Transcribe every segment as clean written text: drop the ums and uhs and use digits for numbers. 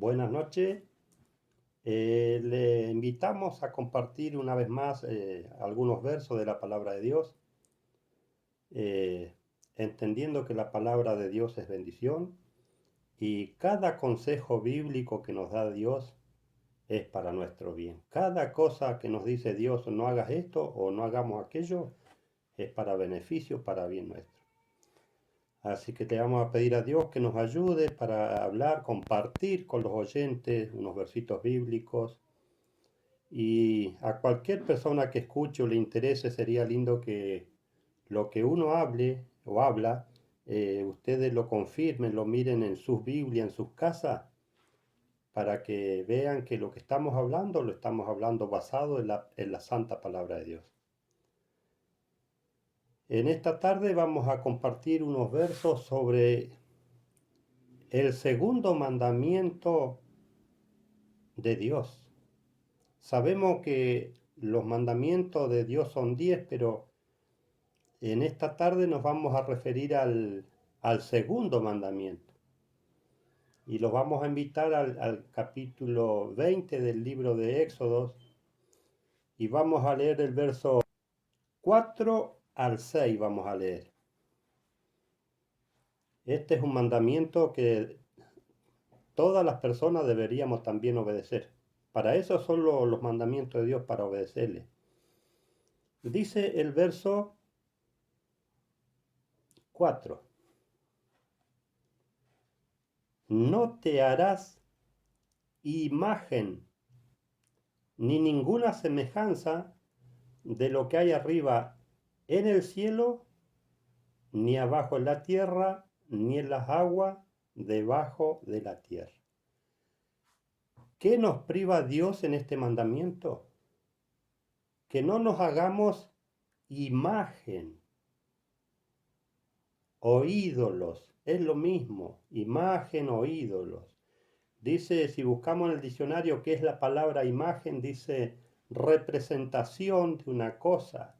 Buenas noches. Le invitamos a compartir una vez más algunos versos de la palabra de Dios, eh, entendiendo que la palabra de Dios es bendición y cada consejo bíblico que nos da Dios es para nuestro bien. Cada cosa que nos dice Dios, no hagas esto o no hagamos aquello, es para beneficio, para bien nuestro. Así que le vamos a pedir a Dios que nos ayude para hablar, compartir con los oyentes unos versitos bíblicos. Y a cualquier persona que escuche o le interese, sería lindo que lo que uno hable o habla, ustedes lo confirmen, lo miren en sus Biblias, en sus casas, para que vean que lo que estamos hablando, lo estamos hablando basado en la santa palabra de Dios. En esta tarde vamos a compartir unos versos sobre el segundo mandamiento de Dios. Sabemos que los mandamientos de Dios son 10, pero en esta tarde nos vamos a referir al segundo mandamiento y los vamos a invitar al capítulo 20 del libro de Éxodos y vamos a leer el verso 4 al 6 vamos a leer. Este es un mandamiento que todas las personas deberíamos también obedecer. Para eso son los mandamientos de Dios, para obedecerle. Dice el verso 4: no te harás imagen ni ninguna semejanza de lo que hay arriba en el cielo, ni abajo en la tierra, ni en las aguas debajo de la tierra. ¿Qué nos priva Dios en este mandamiento? Que no nos hagamos imagen o ídolos. Es lo mismo, imagen o ídolos. Dice, si buscamos en el diccionario qué es la palabra imagen, dice representación de una cosa.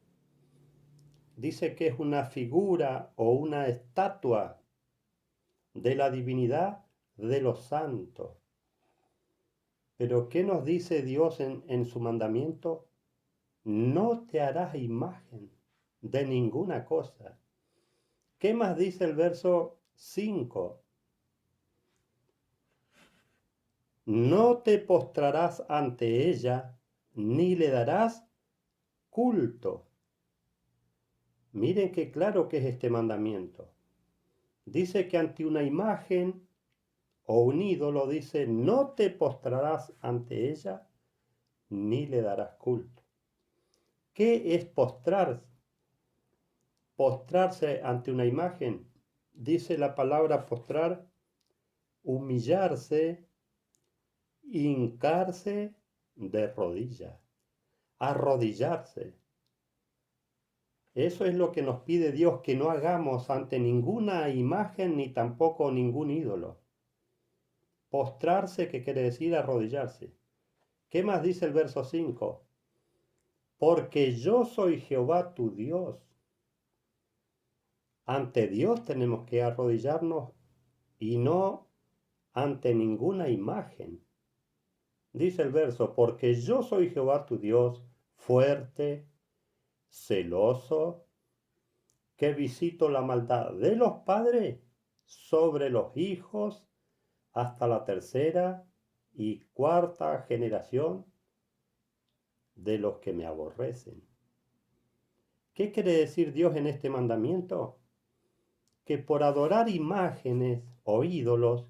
Dice que es una figura o una estatua de la divinidad de los santos. Pero ¿qué nos dice Dios en su mandamiento? No te harás imagen de ninguna cosa. ¿Qué más dice el verso 5? No te postrarás ante ella, ni le darás culto. Miren qué claro que es este mandamiento. Dice que ante una imagen o un ídolo, dice, no te postrarás ante ella, ni le darás culto. ¿Qué es postrarse? Postrarse ante una imagen. Dice la palabra postrar, humillarse, hincarse de rodillas, arrodillarse. Eso es lo que nos pide Dios, que no hagamos ante ninguna imagen ni tampoco ningún ídolo. Postrarse, que quiere decir arrodillarse. ¿Qué más dice el verso 5? Porque yo soy Jehová tu Dios. Ante Dios tenemos que arrodillarnos y no ante ninguna imagen. Dice el verso, porque yo soy Jehová tu Dios, fuerte, celoso, que visito la maldad de los padres sobre los hijos hasta la tercera y cuarta generación de los que me aborrecen. ¿Qué quiere decir Dios en este mandamiento? Que por adorar imágenes o ídolos,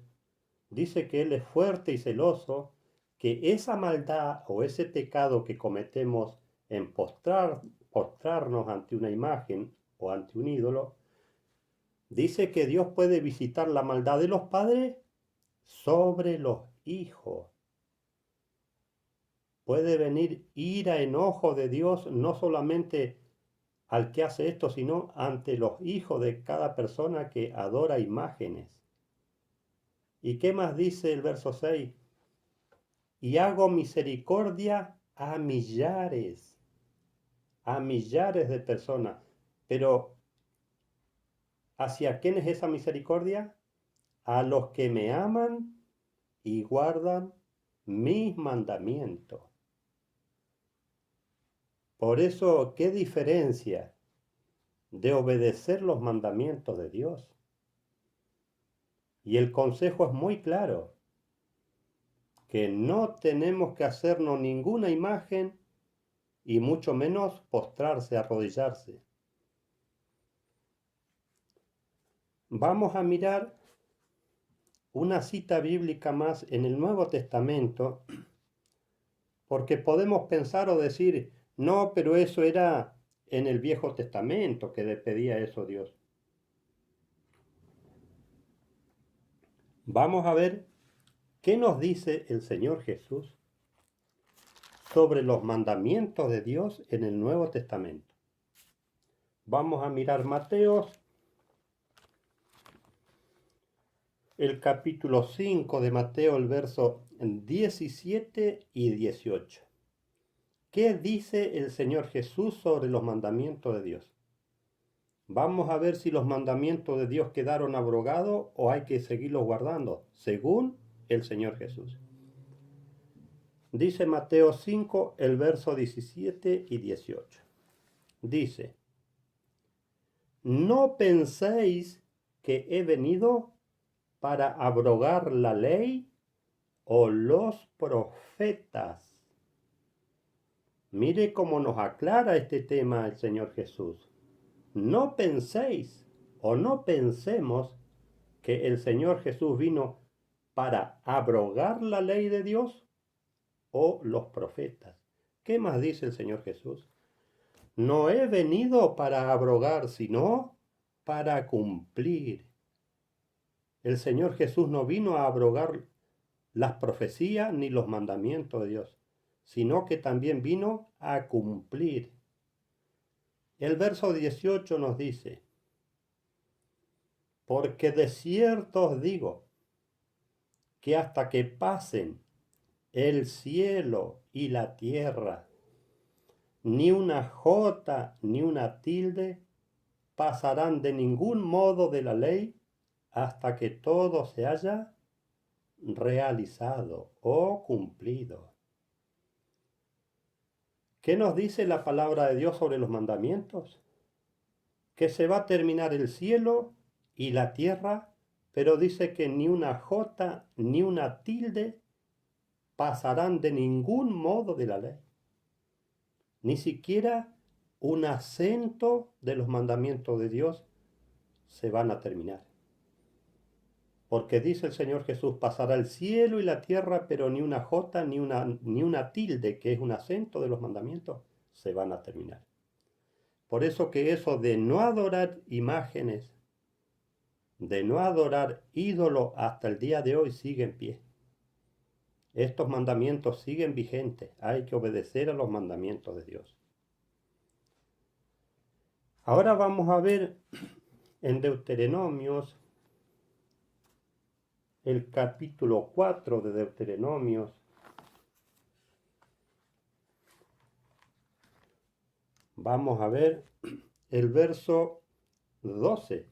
dice que Él es fuerte y celoso, que esa maldad o ese pecado que cometemos en postrarnos ante una imagen o ante un ídolo, dice que Dios puede visitar la maldad de los padres sobre los hijos. Puede venir ira, enojo de Dios, no solamente al que hace esto, sino ante los hijos de cada persona que adora imágenes. ¿Y qué más dice el verso 6? Y hago misericordia a millares de personas. Pero, ¿hacia quién es esa misericordia? A los que me aman y guardan mis mandamientos. Por eso, ¿qué diferencia de obedecer los mandamientos de Dios? Y el consejo es muy claro, que no tenemos que hacernos ninguna imagen y mucho menos postrarse, arrodillarse. Vamos a mirar una cita bíblica más en el Nuevo Testamento, porque podemos pensar o decir, no, pero eso era en el Viejo Testamento que le pedía eso Dios. Vamos a ver qué nos dice el Señor Jesús sobre los mandamientos de Dios en el Nuevo Testamento. Vamos a mirar Mateo, el capítulo 5 de Mateo, el verso 17 y 18. ¿Qué dice el Señor Jesús sobre los mandamientos de Dios? Vamos a ver si los mandamientos de Dios quedaron abrogados o hay que seguirlos guardando, según el Señor Jesús. Dice Mateo 5, el verso 17 y 18. Dice, no penséis que he venido para abrogar la ley o los profetas. Mire cómo nos aclara este tema el Señor Jesús. No penséis o no pensemos que el Señor Jesús vino para abrogar la ley de Dios o los profetas. ¿Qué más dice el Señor Jesús? No he venido para abrogar, sino para cumplir. El Señor Jesús no vino a abrogar las profecías ni los mandamientos de Dios, sino que también vino a cumplir. El verso 18 nos dice, porque de cierto os digo, que hasta que pasen el cielo y la tierra, ni una jota ni una tilde pasarán de ningún modo de la ley hasta que todo se haya realizado o cumplido. ¿Qué nos dice la palabra de Dios sobre los mandamientos? Que se va a terminar el cielo y la tierra, pero dice que ni una jota ni una tilde pasarán de ningún modo de la ley. Ni siquiera un acento de los mandamientos de Dios se van a terminar. Porque dice el Señor Jesús, pasará el cielo y la tierra, pero ni una jota ni una tilde, que es un acento de los mandamientos, se van a terminar. Por eso que eso de no adorar imágenes, de no adorar ídolos hasta el día de hoy sigue en pie. Estos mandamientos siguen vigentes. Hay que obedecer a los mandamientos de Dios. Ahora vamos a ver en Deuteronomios, el capítulo 4 de Deuteronomios. Vamos a ver el verso 12.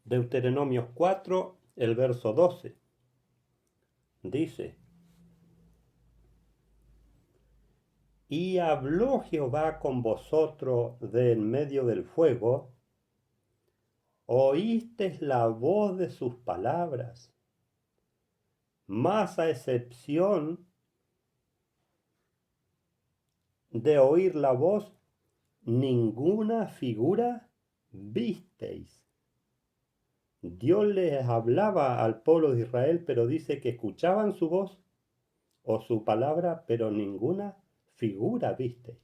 Deuteronomios 4, el verso 12. Dice, y habló Jehová con vosotros de en medio del fuego, oísteis la voz de sus palabras, mas a excepción de oír la voz, ninguna figura visteis. Dios les hablaba al pueblo de Israel, pero dice que escuchaban su voz o su palabra, pero ninguna figura visteis.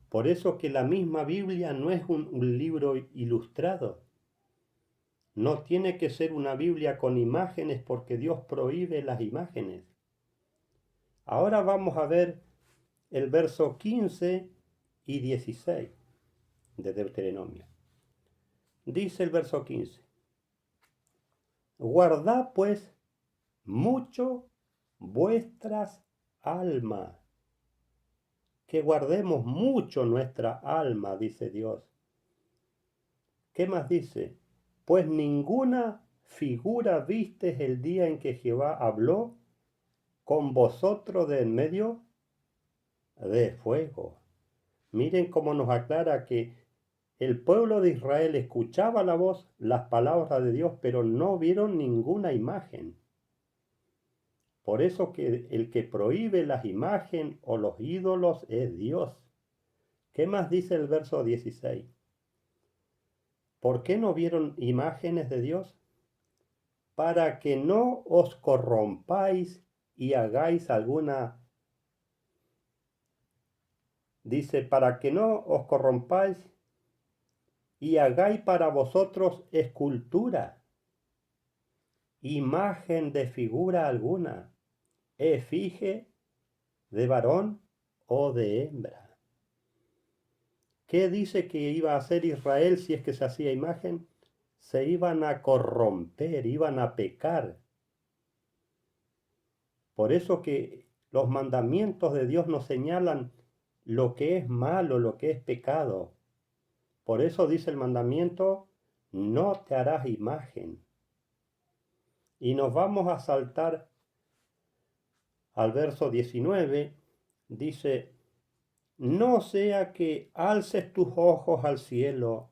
Por eso que la misma Biblia no es un libro ilustrado. No tiene que ser una Biblia con imágenes porque Dios prohíbe las imágenes. Ahora vamos a ver el verso 15 y 16 de Deuteronomio. Dice el verso 15, guardad pues mucho vuestras almas, que guardemos mucho nuestra alma, dice Dios. ¿Qué más dice? Pues ninguna figura vistes el día en que Jehová habló con vosotros de en medio de fuego. Miren cómo nos aclara que el pueblo de Israel escuchaba la voz, las palabras de Dios, pero no vieron ninguna imagen. Por eso que el que prohíbe las imágenes o los ídolos es Dios. ¿Qué más dice el verso 16? ¿Por qué no vieron imágenes de Dios? Para que no os corrompáis y hagáis alguna. Dice, para que no os corrompáis y hagáis para vosotros escultura, imagen de figura alguna, efigie de varón o de hembra. ¿Qué dice que iba a hacer Israel si es que se hacía imagen? Se iban a corromper, iban a pecar. Por eso que los mandamientos de Dios nos señalan lo que es malo, lo que es pecado. Por eso dice el mandamiento, no te harás imagen. Y nos vamos a saltar al verso 19, dice, no sea que alces tus ojos al cielo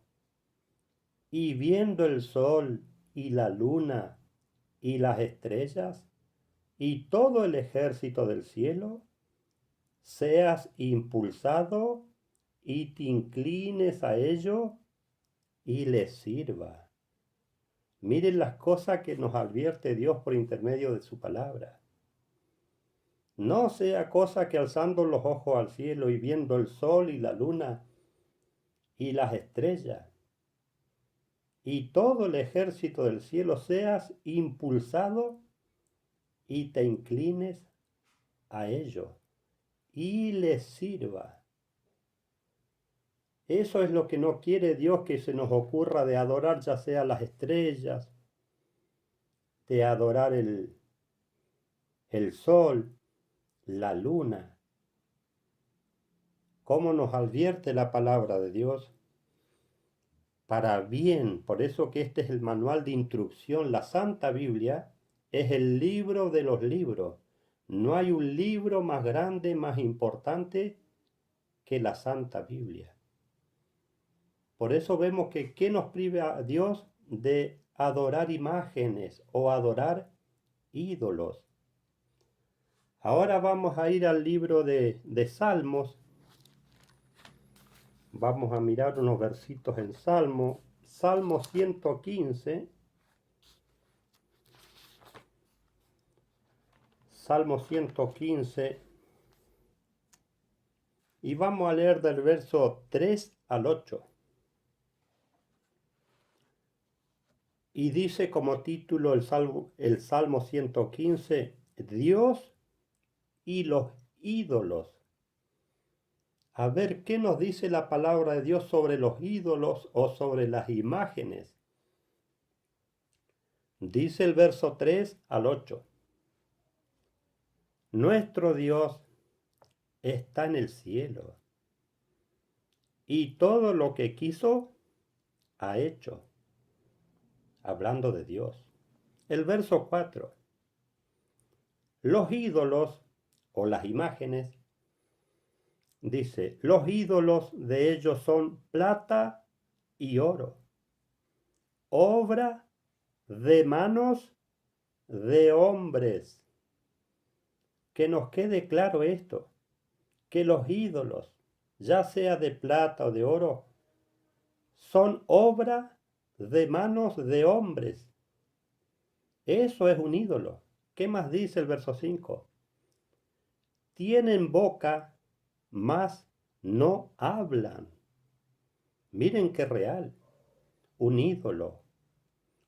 y viendo el sol y la luna y las estrellas y todo el ejército del cielo, seas impulsado y te inclines a ello y les sirva. Miren las cosas que nos advierte Dios por intermedio de su palabra. No sea cosa que alzando los ojos al cielo y viendo el sol y la luna y las estrellas y todo el ejército del cielo seas impulsado y te inclines a ello y les sirva. Eso es lo que no quiere Dios que se nos ocurra de adorar ya sea las estrellas, de adorar el sol, la luna. ¿Cómo nos advierte la palabra de Dios? Para bien, por eso que este es el manual de instrucción, la Santa Biblia es el libro de los libros. No hay un libro más grande, más importante que la Santa Biblia. Por eso vemos que ¿qué nos priva a Dios de adorar imágenes o adorar ídolos? Ahora vamos a ir al libro de Salmos. Vamos a mirar unos versitos en Salmo. Salmo 115. Salmo 115. Y vamos a leer del verso 3 al 8. Y dice como título el Salmo 115, Dios y los ídolos. A ver qué nos dice la palabra de Dios sobre los ídolos o sobre las imágenes. Dice el verso 3 al 8. Nuestro Dios está en el cielo y todo lo que quiso ha hecho. Hablando de Dios. El verso 4. Los ídolos o las imágenes, dice, los ídolos de ellos son plata y oro, obra de manos de hombres. Que nos quede claro esto, que los ídolos, ya sea de plata o de oro, son obra de manos de hombres. Eso es un ídolo. ¿Qué más dice el verso 5? Tienen boca, mas no hablan. Miren qué real. Un ídolo,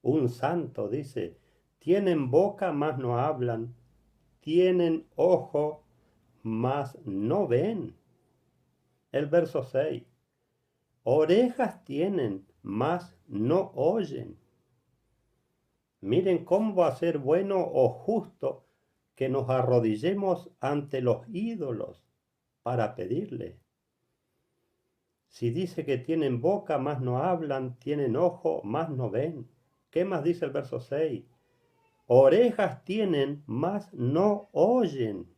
un santo, dice, tienen boca, mas no hablan. Tienen ojo, mas no ven. El verso 6. Orejas tienen, mas no oyen. Miren cómo va a ser bueno o justo que nos arrodillemos ante los ídolos para pedirle. Si dice que tienen boca, mas no hablan, tienen ojo, mas no ven. ¿Qué más dice el verso 6? Orejas tienen, mas no oyen.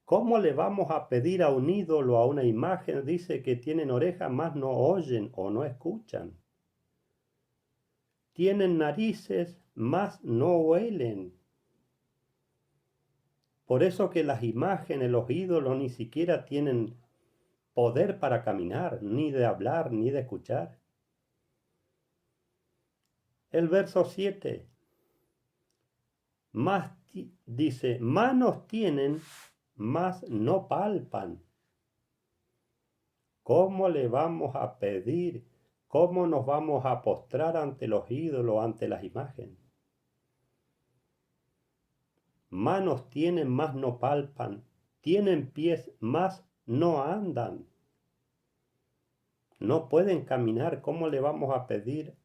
¿Cómo le vamos a pedir a un ídolo, a una imagen? Dice que tienen orejas, mas no oyen o no escuchan. Tienen narices, mas no huelen. Por eso que las imágenes, los ídolos ni siquiera tienen poder para caminar, ni de hablar, ni de escuchar. El verso 7, dice, manos tienen, mas no palpan. ¿Cómo le vamos a pedir? ¿Cómo nos vamos a postrar ante los ídolos, ante las imágenes? Manos tienen, mas no palpan. Tienen pies, mas no andan. No pueden caminar. ¿Cómo le vamos a pedir,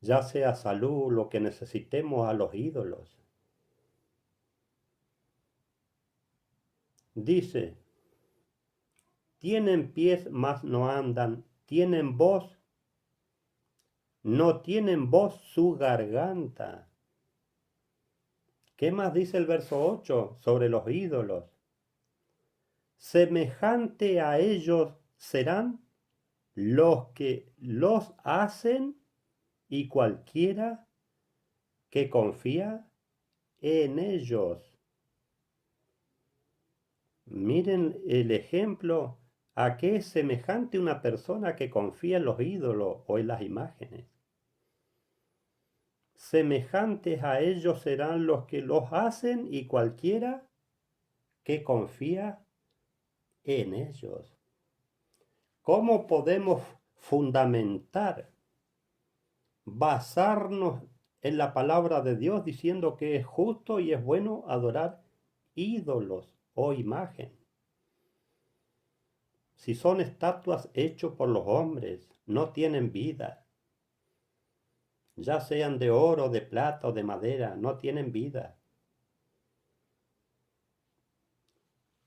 ya sea salud, lo que necesitemos, a los ídolos? Dice, tienen pies, mas no andan. Tienen voz, no tienen voz su garganta. ¿Qué más dice el verso 8 sobre los ídolos? Semejante a ellos serán los que los hacen y cualquiera que confía en ellos. Miren el ejemplo, a qué es semejante una persona que confía en los ídolos o en las imágenes. Semejantes a ellos serán los que los hacen y cualquiera que confía en ellos. ¿Cómo podemos fundamentar, basarnos en la palabra de Dios diciendo que es justo y es bueno adorar ídolos o imagen? Si son estatuas hechas por los hombres, no tienen vida. Ya sean de oro, de plata o de madera, no tienen vida.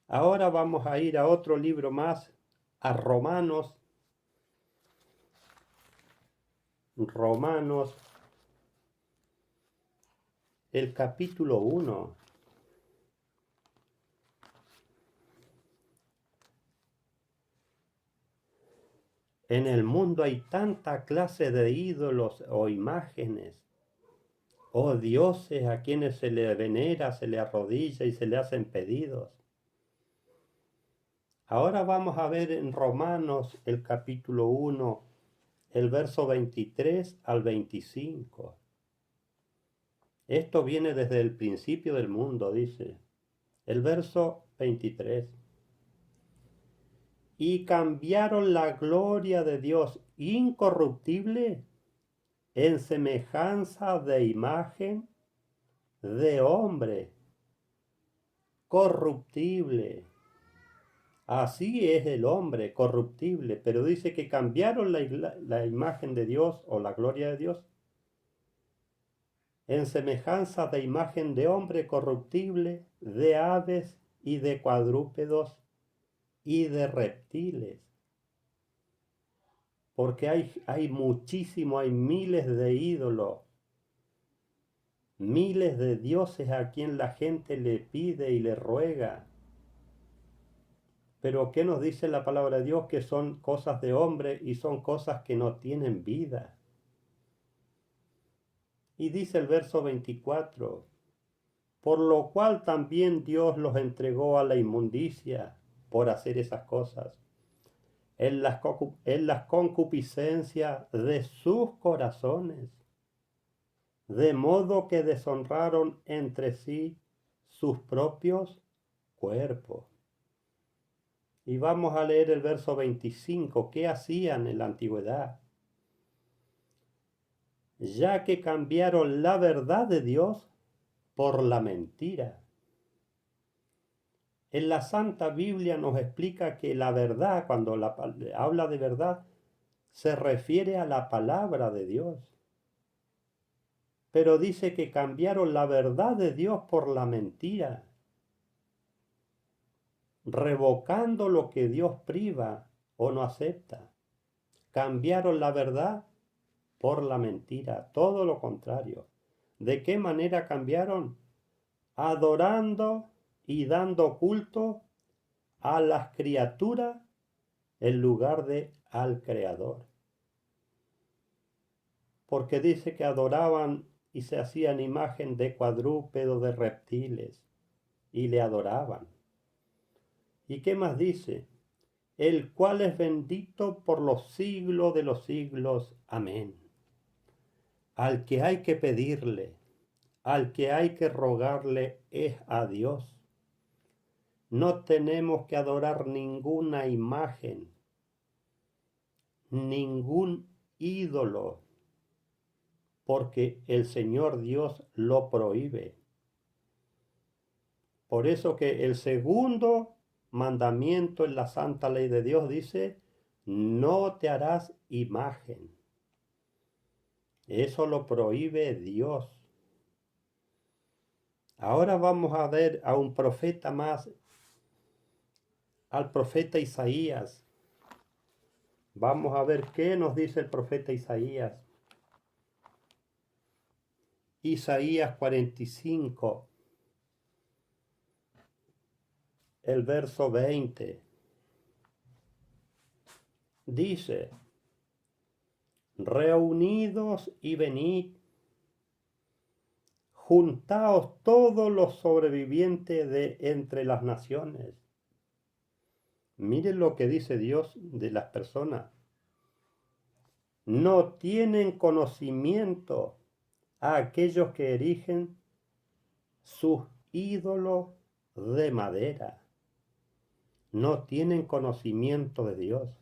Ahora vamos a ir a otro libro más, a Romanos. Romanos, el capítulo 1. En el mundo hay tanta clase de ídolos o imágenes, o dioses a quienes se le venera, se le arrodilla y se le hacen pedidos. Ahora vamos a ver en Romanos el capítulo 1, el verso 23 al 25. Esto viene desde el principio del mundo, dice. El verso 23. Y cambiaron la gloria de Dios incorruptible en semejanza de imagen de hombre corruptible. Así es el hombre corruptible, pero dice que cambiaron la imagen de Dios o la gloria de Dios en semejanza de imagen de hombre corruptible, de aves y de cuadrúpedos y de reptiles. Porque hay muchísimo, hay miles de ídolos, miles de dioses a quien la gente le pide y le ruega. Pero ¿qué nos dice la palabra de Dios? Que son cosas de hombre y son cosas que no tienen vida. Y dice el verso 24, por lo cual también Dios los entregó a la inmundicia por hacer esas cosas, en las concupiscencias de sus corazones, de modo que deshonraron entre sí sus propios cuerpos. Y vamos a leer el verso 25. ¿Qué hacían en la antigüedad? Ya que cambiaron la verdad de Dios por la mentira. En la Santa Biblia nos explica que la verdad, cuando habla de verdad, se refiere a la palabra de Dios. Pero dice que cambiaron la verdad de Dios por la mentira, revocando lo que Dios priva o no acepta. Cambiaron la verdad por la mentira, todo lo contrario. ¿De qué manera cambiaron? Adorando y dando culto a las criaturas en lugar de al Creador. Porque dice que adoraban y se hacían imagen de cuadrúpedos, de reptiles, y le adoraban. ¿Y qué más dice? El cual es bendito por los siglos de los siglos. Amén. Al que hay que pedirle, al que hay que rogarle es a Dios. No tenemos que adorar ninguna imagen, ningún ídolo, porque el Señor Dios lo prohíbe. Por eso que el segundo mandamiento en la santa ley de Dios dice, no te harás imagen. Eso lo prohíbe Dios. Ahora vamos a ver a un profeta más, al profeta Isaías. Vamos a ver qué nos dice el profeta Isaías. Isaías 45, el verso 20. Dice, reunidos y venid, juntaos todos los sobrevivientes de entre las naciones. Miren lo que dice Dios de las personas. No tienen conocimiento a aquellos que erigen sus ídolos de madera. No tienen conocimiento de Dios.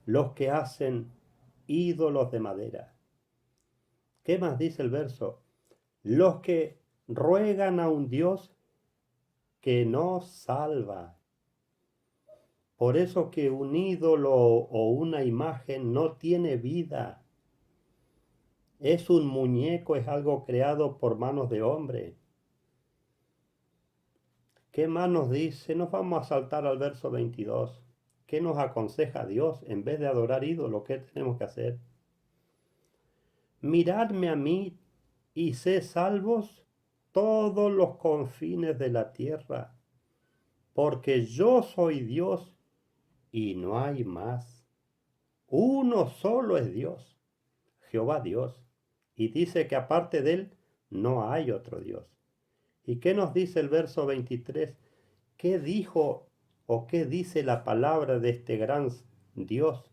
Los que hacen ídolos de madera. ¿Qué más dice el verso? Los que ruegan a un Dios que no salva. Por eso que un ídolo o una imagen no tiene vida. Es un muñeco, es algo creado por manos de hombre. ¿Qué más nos dice? Nos vamos a saltar al verso 22. ¿Qué nos aconseja Dios? En vez de adorar ídolos, ¿qué tenemos que hacer? Miradme a mí y sé salvos todos los confines de la tierra, porque yo soy Dios y no hay más. Uno solo es Dios, Jehová Dios, y dice que aparte de él no hay otro Dios. ¿Y qué nos dice el verso 23? ¿Qué dijo o qué dice la palabra de este gran Dios?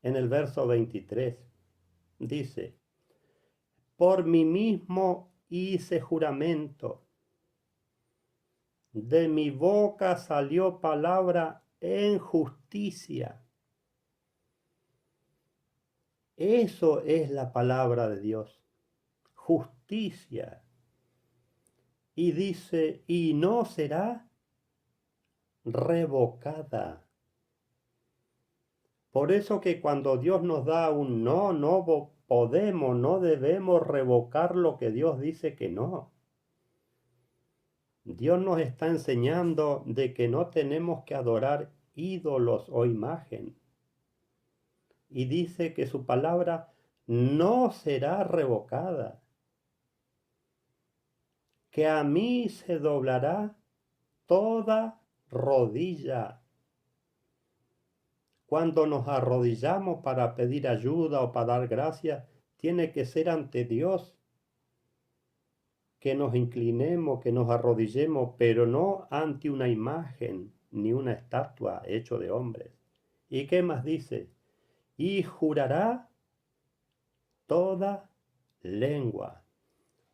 En el verso 23 dice, por mí mismo hice juramento, de mi boca salió palabra en justicia. Eso es la palabra de Dios, justicia. Y dice, y no será revocada. Por eso que cuando Dios nos da un no, no podemos, no debemos revocar lo que Dios dice que no. Dios nos está enseñando de que no tenemos que adorar ídolos o imagen. Y dice que su palabra no será revocada. Que a mí se doblará toda rodilla. Cuando nos arrodillamos para pedir ayuda o para dar gracias, tiene que ser ante Dios. Que nos inclinemos, que nos arrodillemos, pero no ante una imagen ni una estatua hecho de hombres. ¿Y qué más dice? Y jurará toda lengua.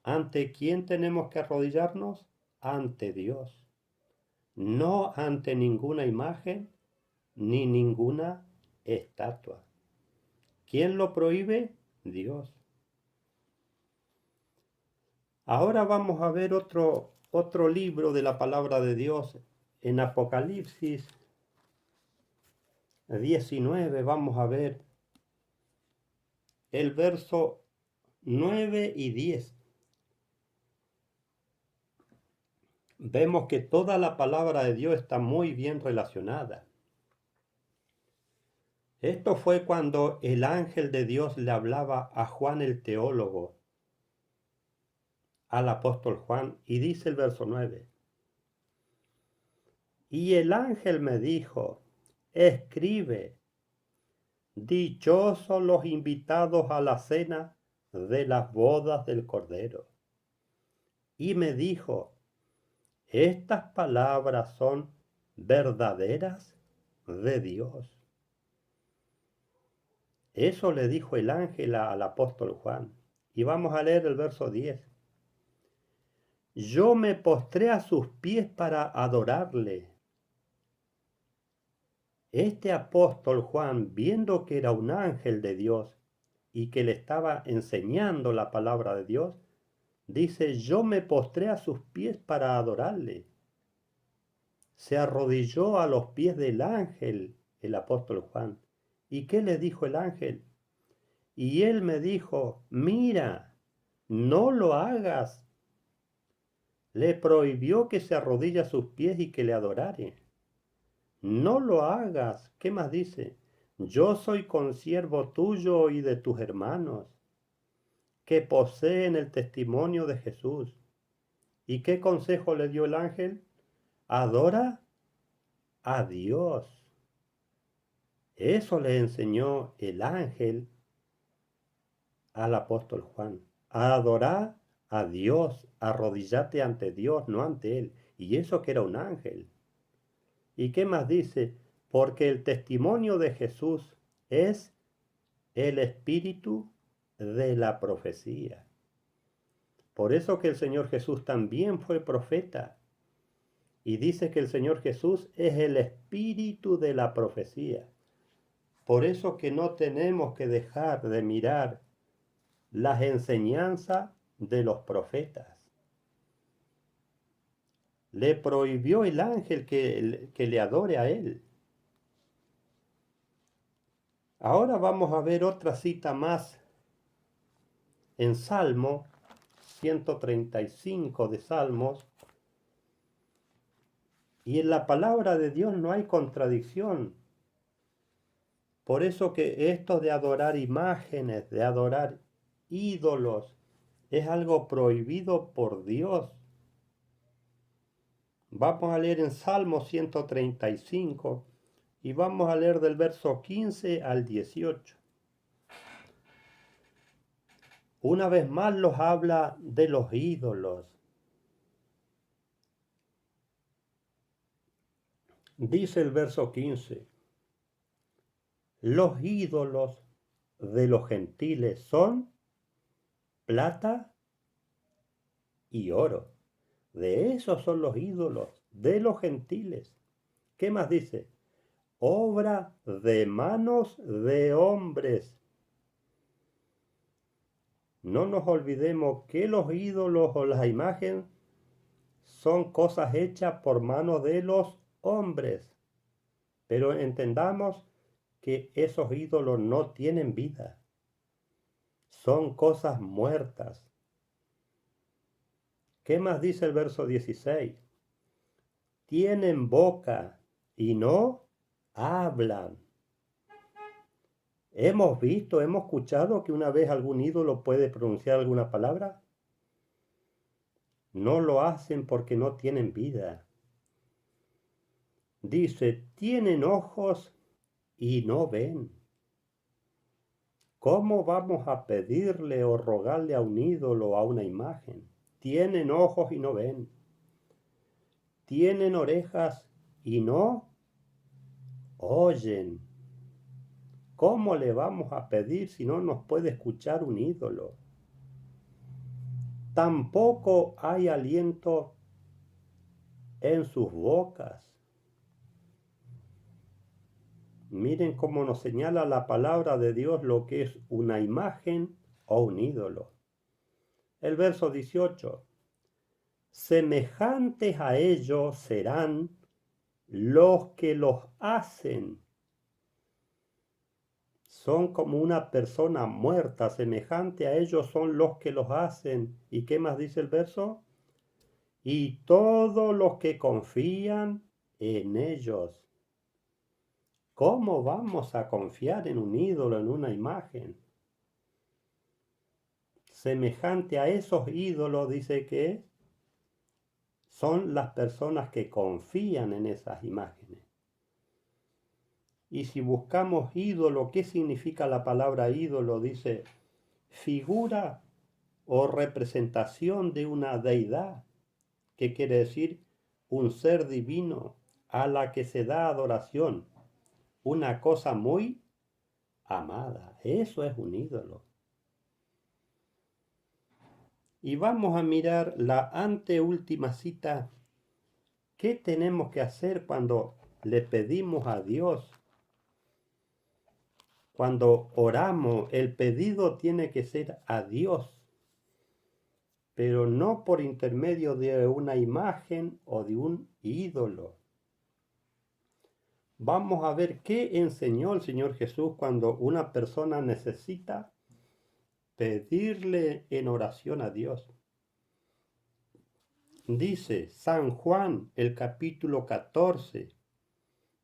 ¿Ante quién tenemos que arrodillarnos? Ante Dios. No ante ninguna imagen ni ninguna estatua. ¿Quién lo prohíbe? Dios. Ahora vamos a ver otro libro de la palabra de Dios en Apocalipsis 19. Vamos a ver el verso 9 y 10. Vemos que toda la palabra de Dios está muy bien relacionada. Esto fue cuando el ángel de Dios le hablaba a Juan el teólogo, al apóstol Juan, y dice el verso 9: y el ángel me dijo, escribe, dichosos los invitados a la cena de las bodas del Cordero. Y me dijo, estas palabras son verdaderas de Dios. Eso le dijo el ángel al apóstol Juan. Y vamos a leer el verso 10. Yo me postré a sus pies para adorarle. Este apóstol Juan, viendo que era un ángel de Dios y que le estaba enseñando la palabra de Dios, dice, yo me postré a sus pies para adorarle. Se arrodilló a los pies del ángel, el apóstol Juan. ¿Y qué le dijo el ángel? Y él me dijo, mira, no lo hagas. Le prohibió que se arrodille a sus pies y que le adorare. No lo hagas. ¿Qué más dice? Yo soy consiervo tuyo y de tus hermanos, que poseen el testimonio de Jesús. ¿Y qué consejo le dio el ángel? Adora a Dios. Eso le enseñó el ángel al apóstol Juan. A adorar a Dios, arrodillate ante Dios, no ante él. Y eso que era un ángel. ¿Y qué más dice? Porque el testimonio de Jesús es el espíritu de la profecía. Por eso que el Señor Jesús también fue profeta. Y dice que el Señor Jesús es el espíritu de la profecía. Por eso que no tenemos que dejar de mirar las enseñanzas de los profetas. Le prohibió el ángel que le adore a él. Ahora vamos a ver otra cita más en Salmo 135 de Salmos. Y en la palabra de Dios no hay contradicción. Por eso que esto de adorar imágenes, de adorar ídolos, es algo prohibido por Dios. Vamos a leer en Salmo 135 y vamos a leer del verso 15 al 18. Una vez más los habla de los ídolos. Dice el verso 15, los ídolos de los gentiles son plata y oro. De esos son los ídolos de los gentiles. ¿Qué más dice? Obra de manos de hombres. No nos olvidemos que los ídolos o las imágenes son cosas hechas por manos de los hombres. Pero entendamos que esos ídolos no tienen vida. Son cosas muertas. ¿Qué más dice el verso 16? Tienen boca y no hablan. ¿Hemos visto, hemos escuchado que una vez algún ídolo puede pronunciar alguna palabra? No lo hacen porque no tienen vida. Dice, tienen ojos y no ven. ¿Cómo vamos a pedirle o rogarle a un ídolo o a una imagen? Tienen ojos y no ven. Tienen orejas y no oyen. ¿Cómo le vamos a pedir si no nos puede escuchar un ídolo? Tampoco hay aliento en sus bocas. Miren cómo nos señala la palabra de Dios lo que es una imagen o un ídolo. El verso 18. Semejantes a ellos serán los que los hacen. Son como una persona muerta, semejante a ellos son los que los hacen. ¿Y qué más dice el verso? Y todos los que confían en ellos. ¿Cómo vamos a confiar en un ídolo, en una imagen? Semejante a esos ídolos, dice que son las personas que confían en esas imágenes. Y si buscamos ídolo, ¿qué significa la palabra ídolo? Dice, figura o representación de una deidad, que quiere decir un ser divino a la que se da adoración, una cosa muy amada. Eso es un ídolo. Y vamos a mirar la anteúltima cita. ¿Qué tenemos que hacer cuando le pedimos a Dios? Cuando oramos, el pedido tiene que ser a Dios, pero no por intermedio de una imagen o de un ídolo. Vamos a ver qué enseñó el Señor Jesús cuando una persona necesita pedirle en oración a Dios. Dice San Juan, el capítulo 14,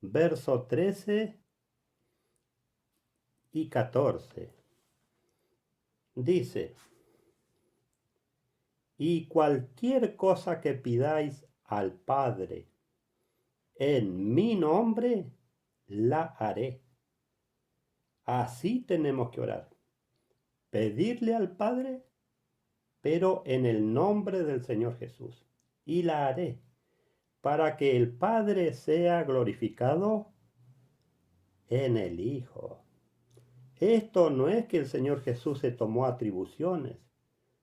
verso 13 y 14. Dice, y cualquier cosa que pidáis al Padre en mi nombre, la haré. Así tenemos que orar. Pedirle al Padre, pero en el nombre del Señor Jesús. Y la haré, para que el Padre sea glorificado en el Hijo. Esto no es que el Señor Jesús se tomó atribuciones,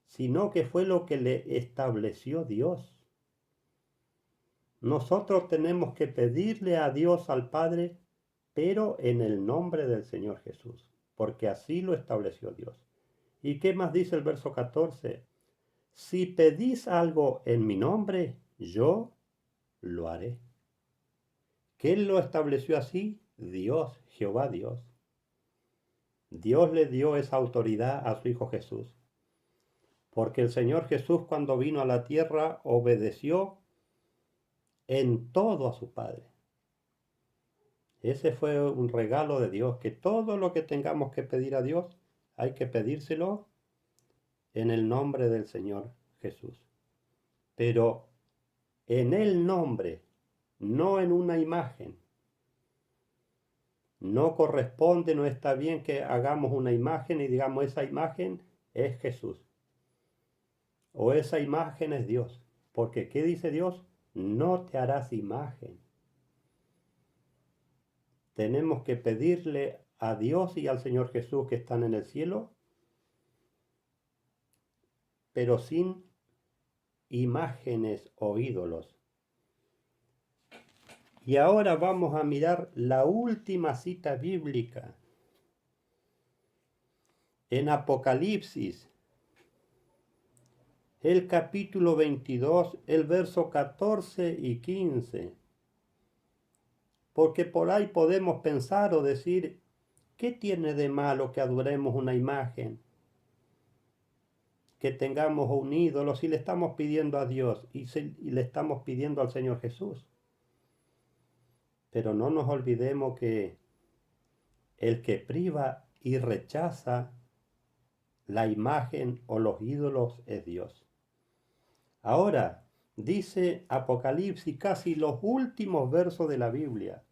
sino que fue lo que le estableció Dios. Nosotros tenemos que pedirle a Dios, al Padre, pero en el nombre del Señor Jesús, porque así lo estableció Dios. ¿Y qué más dice el verso 14? Si pedís algo en mi nombre, yo lo haré. ¿Quién lo estableció así? Dios, Jehová Dios. Dios le dio esa autoridad a su Hijo Jesús. Porque el Señor Jesús, cuando vino a la tierra, obedeció en todo a su Padre. Ese fue un regalo de Dios, que todo lo que tengamos que pedir a Dios, hay que pedírselo en el nombre del Señor Jesús. Pero en el nombre, no en una imagen. No corresponde, no está bien que hagamos una imagen y digamos esa imagen es Jesús. O esa imagen es Dios. Porque ¿qué dice Dios? No te harás imagen. Tenemos que pedirle a Dios y al Señor Jesús que están en el cielo, pero sin imágenes o ídolos. Y ahora vamos a mirar la última cita bíblica en Apocalipsis, el capítulo 22, el verso 14 y 15. Porque por ahí podemos pensar o decir, ¿qué tiene de malo que adoremos una imagen? Que tengamos un ídolo si le estamos pidiendo a Dios y le estamos pidiendo al Señor Jesús. Pero no nos olvidemos que el que priva y rechaza la imagen o los ídolos es Dios. Ahora, dice Apocalipsis, casi los últimos versos de la Biblia,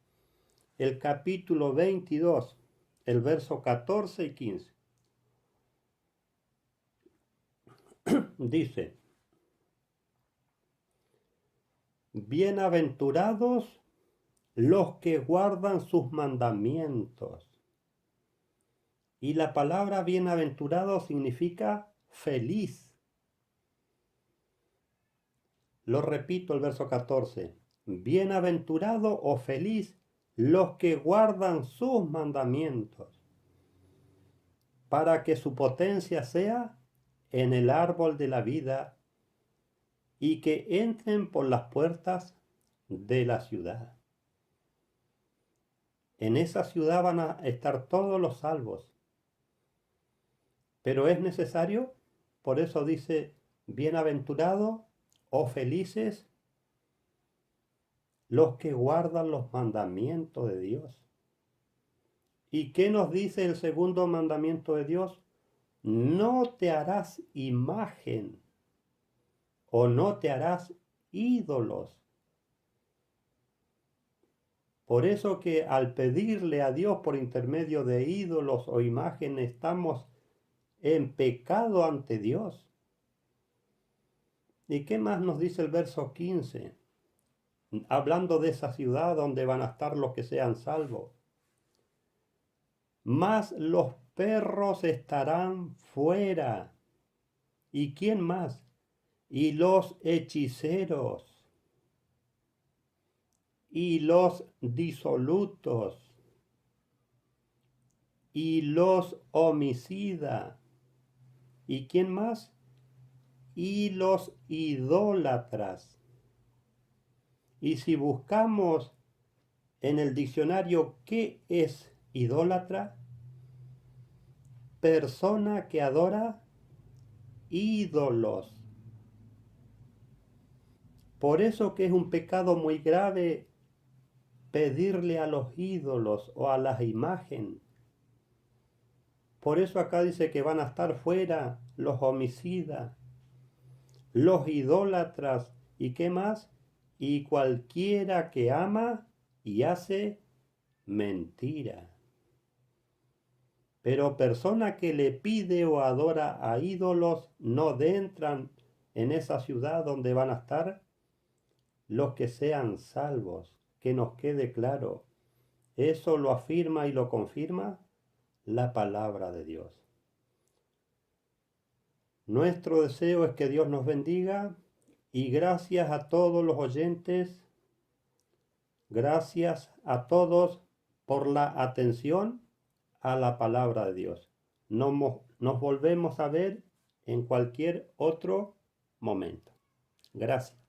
el capítulo 22, el verso 14 y 15. Dice, bienaventurados los que guardan sus mandamientos. Y la palabra bienaventurado significa feliz. Lo repito, el verso 14. Bienaventurado o feliz los que guardan sus mandamientos, para que su potencia sea en el árbol de la vida y que entren por las puertas de la ciudad. En esa ciudad van a estar todos los salvos. Pero es necesario, por eso dice, bienaventurado o felices los que guardan los mandamientos de Dios. ¿Y qué nos dice el segundo mandamiento de Dios? No te harás imagen o no te harás ídolos. Por eso que al pedirle a Dios por intermedio de ídolos o imágenes estamos en pecado ante Dios. ¿Y qué más nos dice el verso 15? Hablando de esa ciudad donde van a estar los que sean salvos. Mas los perros estarán fuera. ¿Y quién más? Y los hechiceros, y los disolutos, y los homicidas. ¿Y quién más? Y los idólatras. Y si buscamos en el diccionario qué es idólatra, persona que adora ídolos. Por eso que es un pecado muy grave pedirle a los ídolos o a las imágenes. Por eso acá dice que van a estar fuera los homicidas, los idólatras y qué más, y cualquiera que ama y hace mentira. Pero persona que le pide o adora a ídolos no entran en esa ciudad donde van a estar los que sean salvos. Que nos quede claro. Eso lo afirma y lo confirma la palabra de Dios. Nuestro deseo es que Dios nos bendiga y gracias a todos los oyentes, gracias a todos por la atención a la palabra de Dios. Nos volvemos a ver en cualquier otro momento. Gracias.